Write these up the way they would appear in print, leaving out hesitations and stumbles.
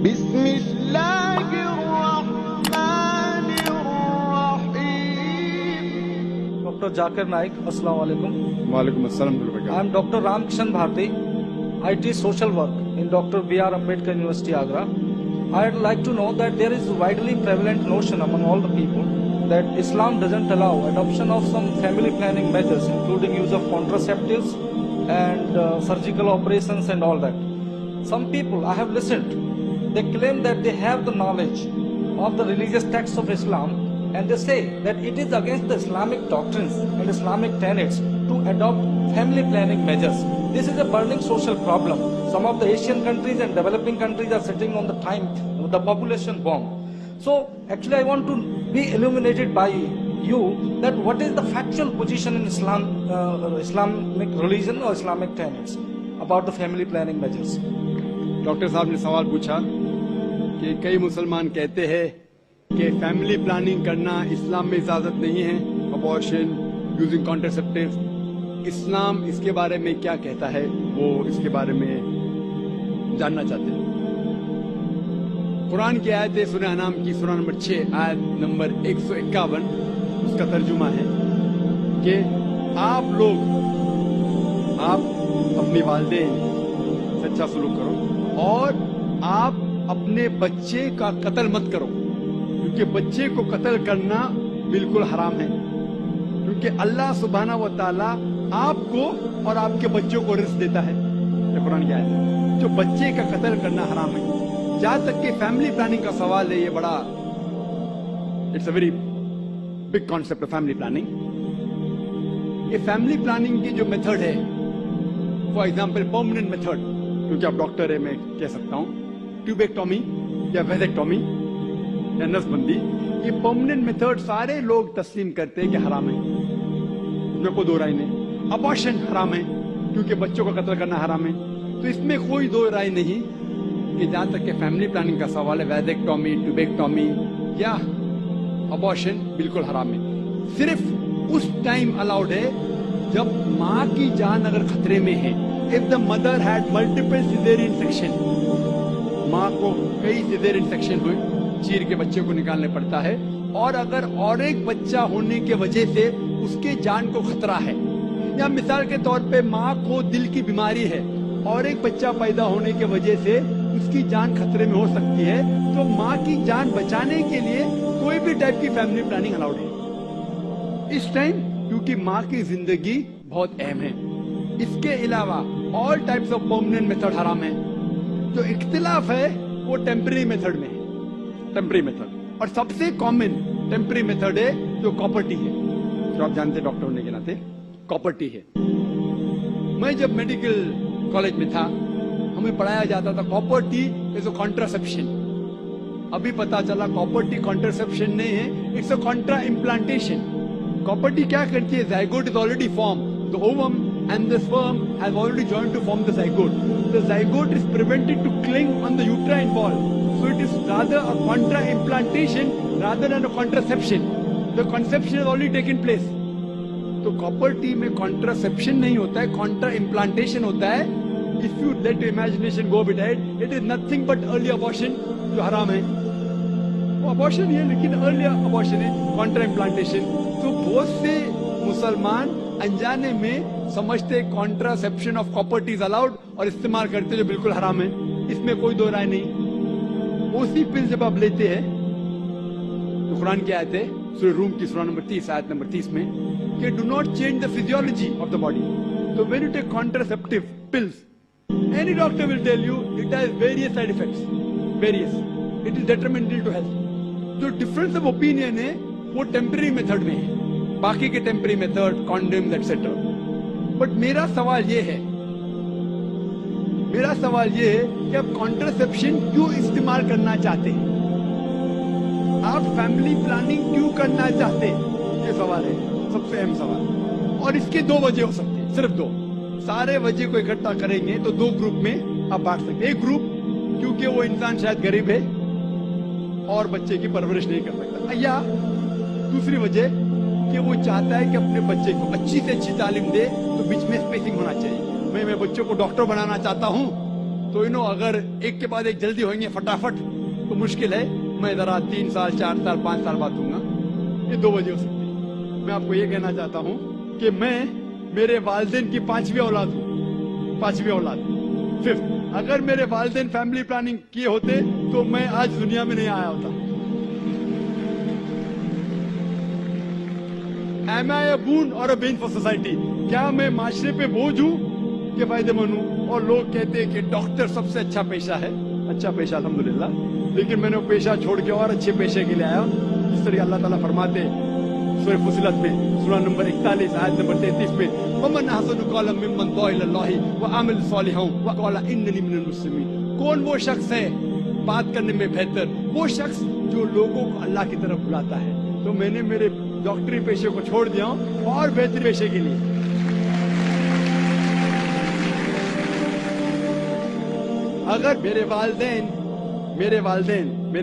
بسم اللہ الرحمن الرحیم. Dr. Zakir Naik, Assalamu alaikum. Walaikum assalam. I am Dr. Ramkishan Bharti. I teach social work in Dr. B.R. Ambedkar University, Agra. I'd like to know that there is a widely prevalent notion among all the people that Islam doesn't allow adoption of some family planning methods, including use of contraceptives and surgical operations and all that. Some people I have listened, they claim that they have the knowledge of the religious texts of Islam, and they say that it is against the Islamic doctrines and Islamic tenets to adopt family planning measures. This is a burning social problem. Some of the Asian countries and developing countries are sitting on the time with the population bomb. So actually I want to be illuminated by you that what is the factual position in Islam, Islamic religion or Islamic tenets about the family planning measures. Doctor साहब ने सवाल पूछा कि कई मुसलमान कहते हैं कि फैमिली प्लानिंग करना इस्लाम में इजाज़त नहीं है, अबॉर्शन, यूजिंग कॉन्ट्रासेप्टिव्स. इस्लाम इसके बारे में क्या कहता है, वो इसके बारे में जानना चाहते हैं. कुरान की आयत है सूरह अनाम की सूरह नंबर 6 आयत नंबर 151. उसका तर्जुमा है कि आप लोग अपने वालिदैन से अच्छा सलूक करो और आप अपने बच्चे का कत्ल मत करो, क्योंकि बच्चे को कत्ल करना बिल्कुल हराम है. क्योंकि अल्लाह सुब्हाना व तआला आपको और आपके बच्चों को रिस्क देता है. ये कुरान की आयत है. जो बच्चे का कत्ल करना हराम है. जहां तक कि फैमिली प्लानिंग का सवाल है, ये बड़ा it's a very big concept of family planning. ये फैमिली प्लानिंग की जो मेथड है, फॉर एग्जाम्पल परमानेंट मेथड, क्योंकि आप डॉक्टर है मैं कह सकता हूं, ट्यूबेक्टोमी या वेजेक्टोमी या नसबंदी, ये परमानेंट मेथड सारे लोग तस्लीम करते हैं कि हराम है. इसमें कोई दो राय नहीं. अबॉर्शन हराम है क्योंकि बच्चों का कत्ल करना हराम है. तो इसमें कोई दो राय नहीं कि जहां तक कि फैमिली प्लानिंग का सवाल है, वेजेक्टोमी, ट्यूबेक्टोमी या अबॉर्शन बिल्कुल हराम है. सिर्फ उस टाइम अलाउड है जब माँ की जान अगर खतरे में है. If the mother had multiple cesarean section, माँ को कई cesarean section हुए, चीर के बच्चे को निकालने पड़ता है, और अगर और एक बच्चा होने के वजह से उसके जान को खतरा है, या मिसाल के तौर पे माँ को दिल की बीमारी है और एक बच्चा पैदा होने के वजह से उसकी जान खतरे में हो सकती है, तो माँ की जान बचाने के लिए कोई भी टाइप की फैमिली प्लानिंग अलाउड है इस टाइम, क्योंकि माँ की जिंदगी बहुत अहम है. इसके अलावा all types of permanent method हराम है. जो इख्तिलाफ है वो टेम्पररी मेथड में है, टेम्पररी मेथड. और सबसे कॉमन टेम्पररी मेथड है जो कॉपर्टी है, जो आप जानते हैं डॉक्टर होने के नाते कॉपर्टी है. मैं जब मेडिकल कॉलेज में था, हमें पढ़ाया जाता था कॉपर्टी इज अ कॉन्ट्रासेप्शन. अभी पता चला कॉपर्टी कॉन्ट्रासेप्शन नहीं है, it's a Contra implantation. Copper T क्या करती है, zygote is already form, the ovum and the sperm have already joined to form the zygote. The zygote is prevented to cling on the uterine wall. So it is rather a contra-implantation rather than a contraception. The conception has already taken place. तो copper T में contraception नहीं होता है, contra-implantation होता है. If you let your imagination go a bit ahead, it is nothing but early abortion, जो हराम है. वो abortion ही है, लेकिन early abortion है, contra-implantation. तो बहुत से मुसलमान अनजाने में समझते contraception of copper T is allowed और इस्तेमाल करते जो बिल्कुल हराम है. इसमें कोई दो राय नहीं. उसी पिल जब आप लेते हैं तो कुरान की आयत है सूरह रूम की सूरह नंबर 30 आयत नंबर 30 में कि do not change the physiology of the body. तो when you take contraceptive pills, any doctor will tell you it has various side effects, various, it is detrimental to health. जो difference of opinion है वो temporary method में है, बाकी के temporary method, condoms etcetera. But मेरा सवाल ये है कि आप कॉन्ट्रासेप्शन क्यों इस्तेमाल करना चाहते हैं, आप फैमिली प्लानिंग क्यों करना चाहते हैं, ये सवाल है, सबसे अहम सवाल. और इसके दो वजह हो सकती है, सिर्फ दो. सारे वजह को इकट्ठा करेंगे तो दो ग्रुप में आप बांट सकते. एक ग्रुप क्योंकि वो इंसान शायद गरीब है और बच्चे की परवरिश नहीं कर सकता, या दूसरी वजह कि वो चाहता है कि अपने बच्चे को अच्छी से अच्छी तालीम दे, तो बीच में स्पेसिंग होना चाहिए. मैं बच्चों को डॉक्टर बनाना चाहता हूं तो अगर एक के बाद एक जल्दी होंगे फटाफट तो मुश्किल है। मैं जरा 3 साल 4 साल 5 साल बाद दूंगा, ये 2 बजे हो सकती है। मैं आपको ये कहना चाहता हूँ कि मैं मेरे वालिदैन की 5वीं औलाद हूँ, 5वीं औलाद, 5th। अगर मेरे वालिदैन फैमिली प्लानिंग किए होते तो मैं आज दुनिया में नहीं आया होता। Am I a boon or a bane for society? क्या मैं माशरे पे बोझ हूँ कि फायदेमंद हूँ? और लोग कहते हैं कि डॉक्टर सबसे अच्छा पेशा है। अच्छा पेशा अल्हम्दुलिल्लाह, लेकिन मैंने वो पेशा छोड़ के और अच्छे पेशे के लिए आया। जिस तरह अल्लाह ताला फरमाते सूरह फुसिलत में, सूरह नंबर 41 आयत नंबर 33 में, वमन अहसनु क़ौलन मिम्मन दुआ इलल्लाहि व अमिल सालिहान व क़ाला इन्ननी मिनल मुस्लिमीन। कौन वो शख्स है बात करने में बेहतर? वो शख्स जो लोगों को अल्लाह की तरफ बुलाता है। तो मैंने मेरे डॉक्टरी पेशे को छोड़ दिया और बेहतर पेशे के लिए। अगर मेरे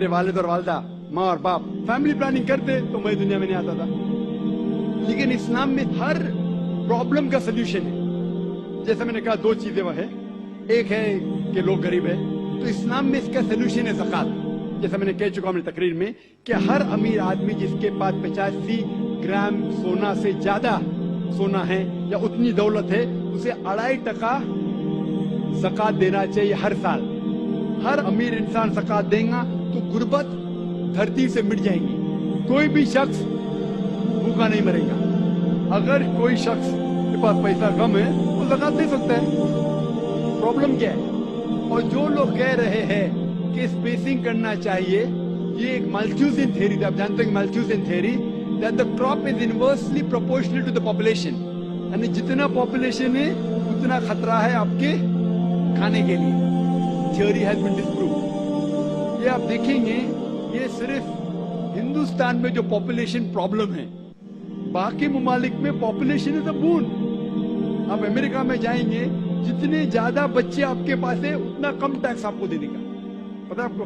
वालिद और वालदा, माँ और बाप फैमिली प्लानिंग करते तो मैं दुनिया में नहीं आता था। लेकिन इस्लाम में हर प्रॉब्लम का सोल्यूशन है। जैसे मैंने कहा 2 चीजें वह है, एक है कि लोग गरीब है, तो इस्लाम में इसका सोल्यूशन है ज़कात। जैसा मैंने कह चुका हूं अपनी तकरीर में कि हर अमीर आदमी जिसके पास 85 ग्राम सोना से ज्यादा सोना है या उतनी दौलत है, उसे 2.5% ज़कात देना चाहिए हर साल। हर अमीर इंसान ज़कात देगा तो गुर्बत धरती से मिट जाएगी। कोई भी शख्स भूखा नहीं मरेगा। अगर कोई शख्स के पास पैसा कम है वो ज़कात दे सकता है, प्रॉब्लम क्या है? और जो लोग कह रहे हैं कि स्पेसिंग करना चाहिए, ये एक माल्थूसियन थ्योरी थी। आप जानते हैं Malthusian theory, that the crop is inversely proportional to the population. यानी जितना पॉपुलेशन है उतना खतरा है आपके खाने के लिए। Theory has been disprove. ये आप देखेंगे, ये सिर्फ हिंदुस्तान में जो पॉपुलेशन प्रॉब्लम है, बाकी ममालिक में पॉपुलेशन इज अ बून। आप अमेरिका में जाएंगे, जितने ज्यादा बच्चे आपके पास है उतना कम टैक्स आपको देने का। पता है आपको?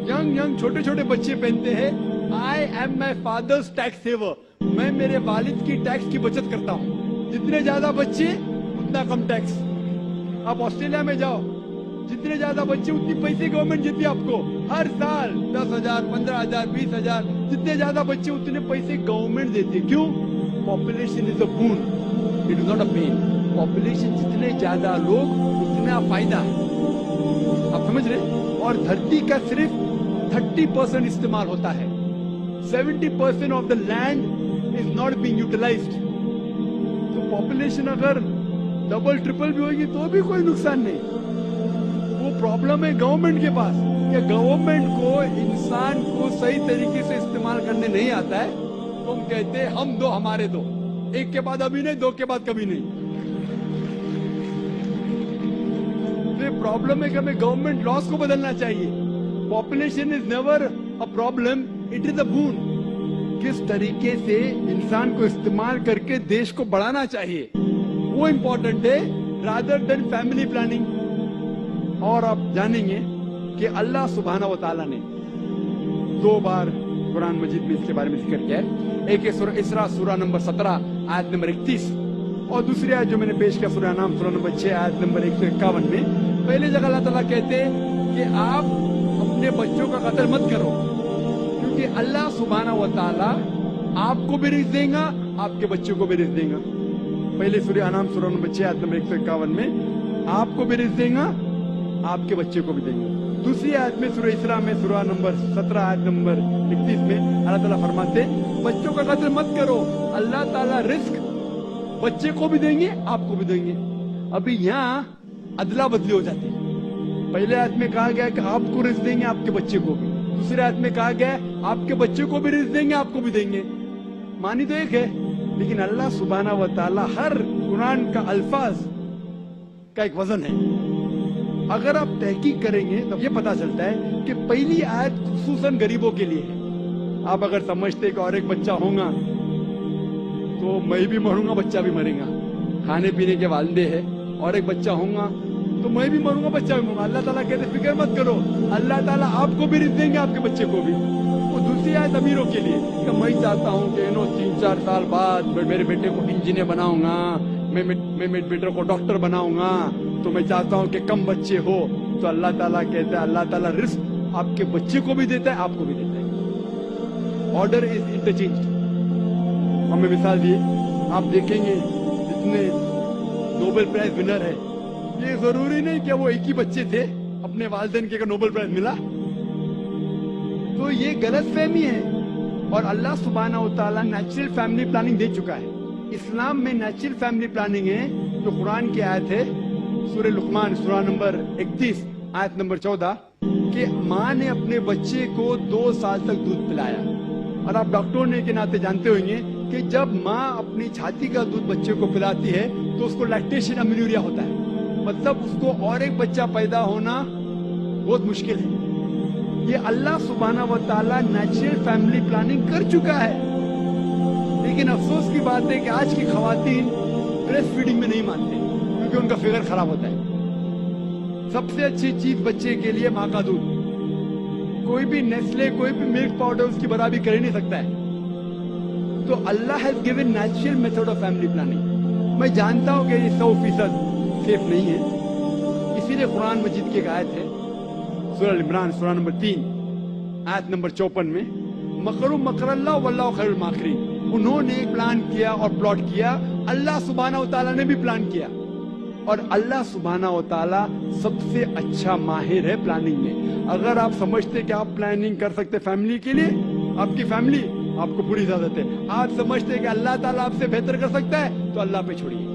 यंग छोटे छोटे बच्चे पहनते हैं, I am my father's tax saver, मैं मेरे वालिद की टैक्स की बचत करता हूँ। जितने ज्यादा बच्चे उतना कम टैक्स। आप ऑस्ट्रेलिया में जाओ, जितने ज्यादा बच्चे उतनी पैसे गवर्नमेंट देती है आपको हर साल। 10,000 15,000 20,000, जितने ज्यादा बच्चे उतने पैसे गवर्नमेंट देती है। क्यों? Population is a boon, it is not a pain. Population जितने ज्यादा लोग उतना फायदा है। आप समझ रहे? और धरती का सिर्फ 30% इस्तेमाल होता है। 70% of the land is not being utilized. तो पॉपुलेशन अगर डबल ट्रिपल भी होगी तो भी कोई नुकसान नहीं। वो प्रॉब्लम है गवर्नमेंट के पास, कि गवर्नमेंट को इंसान को सही तरीके से इस्तेमाल करने नहीं आता है। तो हम कहते हैं हम दो हमारे दो, एक के बाद अभी नहीं, 2 के बाद कभी नहीं। तो प्रॉब्लम है कि हमें गवर्नमेंट लॉस को बदलना चाहिए। Population is never a problem, it is a boon. किस तरीके से इंसान को इस्तेमाल करके देश को बढ़ाना चाहिए वो इम्पोर्टेंट है, रादर देन फैमिली प्लानिंग। और आप जानेंगे कि अल्लाह सुब्हानहू व तआला ने 2 बार कुरान मजीद में इसके बारे में जिक्र किया है। एक है सूरह इसरा सूरह नंबर 17 आयत नंबर 31, और दूसरी आयत जो मैंने पेश किया सूरह नाम सूरह नंबर 6 आयत नंबर 151 में। पहले जगह अल्लाह ताला कहते हैं कि आप अपने बच्चों का कत्ल मत करो, क्योंकि अल्लाह सुब्हानहू व तआला आपको भी रिज़्क़ देगा, आपके बच्चों को भी रिज़्क़ देगा। पहले सूरह अनाम सूरह नंबर 6 आयत नंबर 151 में आपको भी रिज़्क़ देगा, आपके बच्चे को भी देंगे। दूसरी आयत में सूरह इसरा में सूरह नंबर 17 आयत नंबर 31 में अल्लाह ताला फरमाते बच्चों का कत्ल मत करो, अल्लाह ताला रिस्क बच्चे को भी देंगे, आपको भी देंगे। अभी यहाँ अदला बदली हो जाती है। पहले आयत में कहा गया कि आपको रिस्क देंगे, आपके बच्चे को भी। दूसरी आयत में कहा गया आपके बच्चे को भी रिस्क देंगे, आपको भी देंगे। मानी तो एक है, लेकिन अल्लाह सुब्हानहू व तआला हर कुरान का अल्फाज का एक वजन है। अगर आप तहकीक करेंगे तो ये पता चलता है कि पहली आयत खुसूसन गरीबों के लिए है। आप अगर समझते कि और एक बच्चा होगा तो मैं भी मरूंगा, बच्चा भी मरेगा, खाने पीने के वालिदे है, और एक बच्चा होगा तो मैं भी मरूंगा, बच्चा भी मरूंगा। अल्लाह ताला कहते फिक्र मत करो, अल्लाह ताला आपको भी रिज़्क़ देंगे, आपके बच्चे को भी। वो दूसरी आयत अमीरों के लिए कि मैं चाहता हूँ कि 3-4 साल बाद मेरे बेटे को इंजीनियर बनाऊंगा, मैं मेरे बेटे को डॉक्टर बनाऊंगा, तो मैं चाहता हूं कि कम बच्चे हो, तो अल्लाह ताला कहता है, अल्लाह ताला रिस्क आपके बच्चे को भी देता है, आपको भी देता है। Order is interchange. हमें मिसाल दिए, आप देखेंगे जितने नोबेल प्राइज विनर है, ये जरूरी नहीं कि वो एक ही बच्चे थे, अपने वालिदैन के नोबेल प्राइज मिला, तो ये गलत फहमी है। और अल्लाह सुब्हानहू व तआला नेचुरल फैमिली प्लानिंग दे चुका है। इस्लाम में नेचुरल फैमिली प्लानिंग है, जो कुरान की आयत है, सूरह लुकमान सूरा नंबर 31 आयत नंबर 14, कि माँ ने अपने बच्चे को 2 साल तक दूध पिलाया। और आप डॉक्टर होने के नाते जानते होंगे कि जब माँ अपनी छाती का दूध बच्चे को पिलाती है तो उसको लैक्टेशन अमेन्यूरिया होता है, मतलब उसको और एक बच्चा पैदा होना बहुत मुश्किल है। ये अल्लाह सुब्हानहू व तआला नेचुरल फैमिली प्लानिंग कर चुका है। लेकिन अफसोस की बात है कि आज की खवातीन ब्रेस्ट फीडिंग में नहीं मानते, क्योंकि उनका फिगर खराब होता है। सबसे अच्छी चीज बच्चे के लिए माँ का दूध, कोई भी नेस्ले, कोई भी मिल्क पाउडर उसकी बराबरी कर ही नहीं सकता है। तो अल्लाह has given natural method of family planning. मैं जानता हूं कि ये 100% सेफ नहीं है, इसीलिए कुरान मजीद की एक आयत है, सूरह इमरान सूरा नंबर 3 आयत नंबर 54 में, मकरू मकरल्लाह वल्लाहु खैरुल माकिरीन। उन्होंने प्लान किया और प्लॉट किया, अल्लाह सुब्हानहू व तआला ने भी प्लान किया। और अल्लाह सुब्हानहू व तआला सबसे अच्छा माहिर है प्लानिंग में। अगर आप समझते कि आप प्लानिंग कर सकते फैमिली के लिए, आपकी फैमिली, आपको पूरी इजाजत है। आप समझते कि अल्लाह ताला आपसे बेहतर कर सकता है, तो अल्लाह पे छोड़िए।